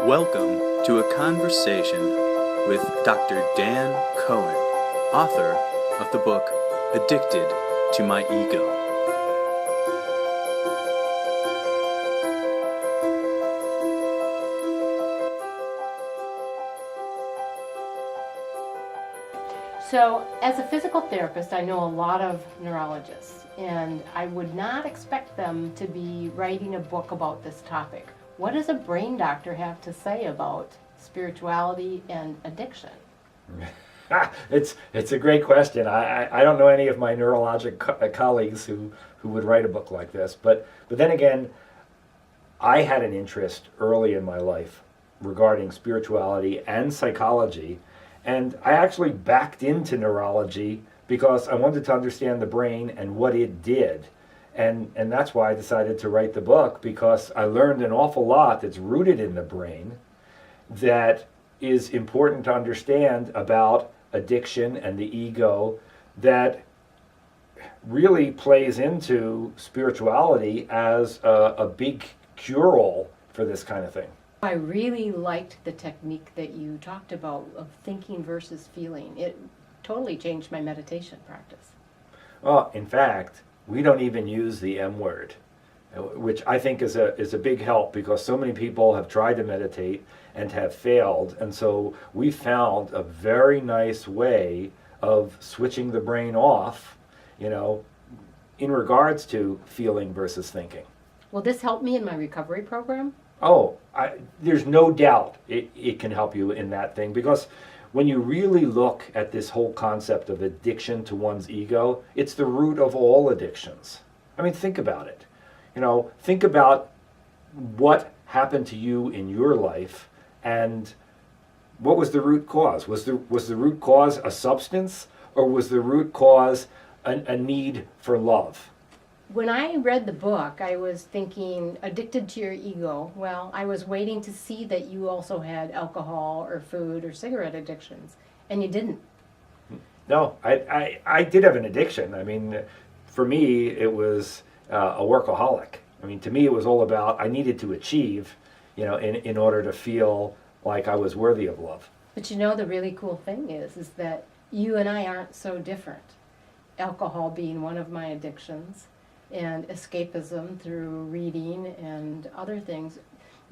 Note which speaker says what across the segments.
Speaker 1: Welcome to a conversation with Dr. Dan Cohen, author of the book Addicted to My Ego.
Speaker 2: So, as a physical therapist, I know a lot of neurologists, and I would not expect them to be writing a book about this topic. What does a brain doctor have to say about spirituality and addiction?
Speaker 3: It's a great question. I don't know any of my neurologic colleagues who would write a book like this, but then again, I had an interest early in my life regarding spirituality and psychology, and I actually backed into neurology because I wanted to understand the brain and what it did. And that's why I decided to write the book, because I learned an awful lot that's rooted in the brain that is important to understand about addiction and the ego, that really plays into spirituality as a big cure-all for this kind of thing.
Speaker 2: I really liked the technique that you talked about of thinking versus feeling. It totally changed my meditation practice.
Speaker 3: Well, in fact, we don't even use the M word, which I think is a big help, because so many people have tried to meditate and have failed. And so we found a very nice way of switching the brain off, in regards to feeling versus thinking.
Speaker 2: Will this help me in my recovery program?
Speaker 3: Oh, there's no doubt it can help you in that thing, because when you really look at this whole concept of addiction to one's ego, it's the root of all addictions. I mean, think about it. Think about what happened to you in your life, and what was the root cause? Was the root cause a substance, or was the root cause a need for love?
Speaker 2: When I read the book, I was thinking, addicted to your ego. Well, I was waiting to see that you also had alcohol or food or cigarette addictions, and you didn't.
Speaker 3: No, I did have an addiction. I mean, for me, it was a workaholic. I mean, to me, it was all about, I needed to achieve, in order to feel like I was worthy of love.
Speaker 2: But the really cool thing is that you and I aren't so different. Alcohol being one of my addictions, and escapism through reading and other things,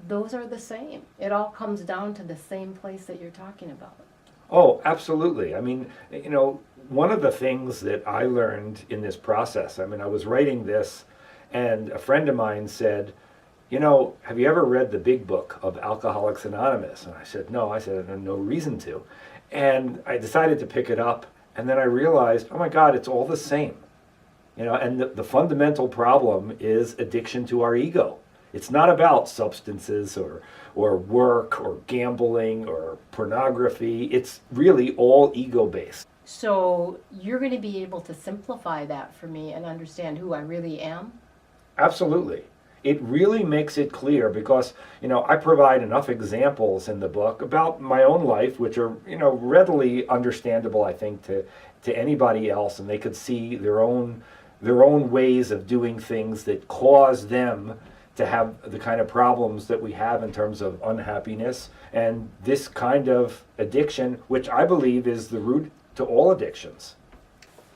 Speaker 2: those are the same. It all comes down to the same place that you're talking about.
Speaker 3: Oh, absolutely. I mean, one of the things that I learned in this process, I was writing this, and a friend of mine said, have you ever read the big book of Alcoholics Anonymous? And I said, no. I said, I have no reason to. And I decided to pick it up, and then I realized, oh my God, it's all the same. And the fundamental problem is addiction to our ego. It's not about substances or work or gambling or pornography. It's really all ego-based.
Speaker 2: So you're going to be able to simplify that for me and understand who I really am?
Speaker 3: Absolutely. It really makes it clear, because, I provide enough examples in the book about my own life, which are, readily understandable, I think, to anybody else, and they could see their own ways of doing things that cause them to have the kind of problems that we have in terms of unhappiness and this kind of addiction, which I believe is the root to all addictions.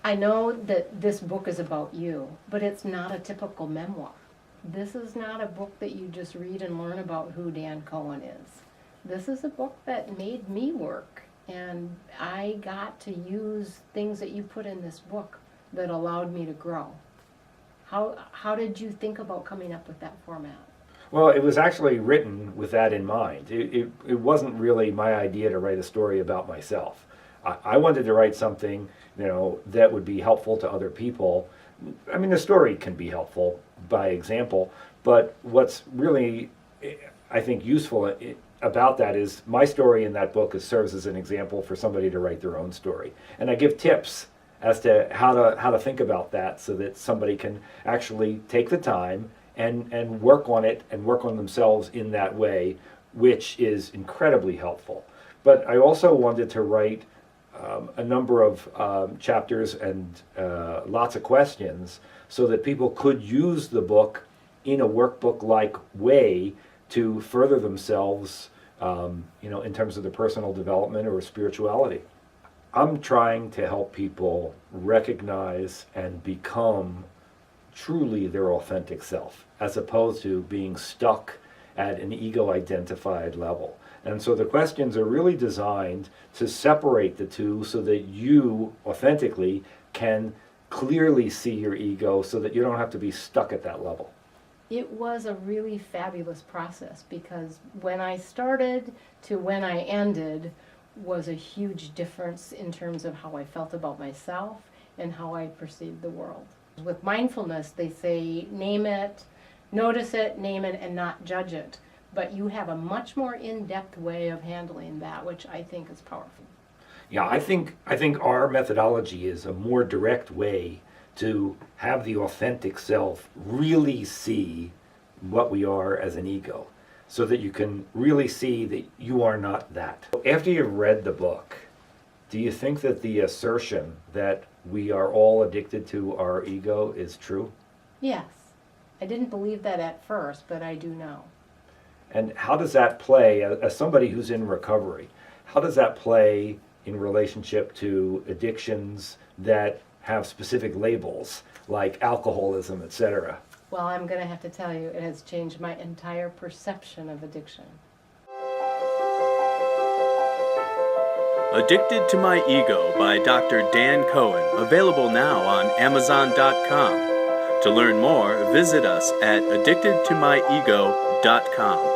Speaker 2: I know that this book is about you, but it's not a typical memoir. This is not a book that you just read and learn about who Dan Cohen is. This is a book that made me work, and I got to use things that you put in this book that allowed me to grow. How did you think about coming up with that format?
Speaker 3: Well, it was actually written with that in mind. It wasn't really my idea to write a story about myself. I wanted to write something, that would be helpful to other people. I mean, the story can be helpful by example, but what's really, I think, useful about that is my story in that book serves as an example for somebody to write their own story. And I give tips as to how to think about that, so that somebody can actually take the time and work on it and work on themselves in that way, which is incredibly helpful. But I also wanted to write a number of chapters and lots of questions, so that people could use the book in a workbook-like way to further themselves, in terms of their personal development or spirituality. I'm trying to help people recognize and become truly their authentic self, as opposed to being stuck at an ego-identified level. And so the questions are really designed to separate the two so that you authentically can clearly see your ego so that you don't have to be stuck at that level.
Speaker 2: It was a really fabulous process, because when I started to when I ended was a huge difference in terms of how I felt about myself and how I perceived the world. With mindfulness, they say name it, notice it, name it, and not judge it. But you have a much more in-depth way of handling that, which I think is powerful.
Speaker 3: Yeah, I think our methodology is a more direct way to have the authentic self really see what we are as an ego, so that you can really see that you are not that. After you've read the book, do you think that the assertion that we are all addicted to our ego is true?
Speaker 2: Yes. I didn't believe that at first, but I do now.
Speaker 3: And how does that play, as somebody who's in recovery, how does that play in relationship to addictions that have specific labels, like alcoholism, etc.?
Speaker 2: Well, I'm going to have to tell you, it has changed my entire perception of addiction.
Speaker 1: Addicted to My Ego by Dr. Dan Cohen, available now on Amazon.com. To learn more, visit us at addictedtomyego.com.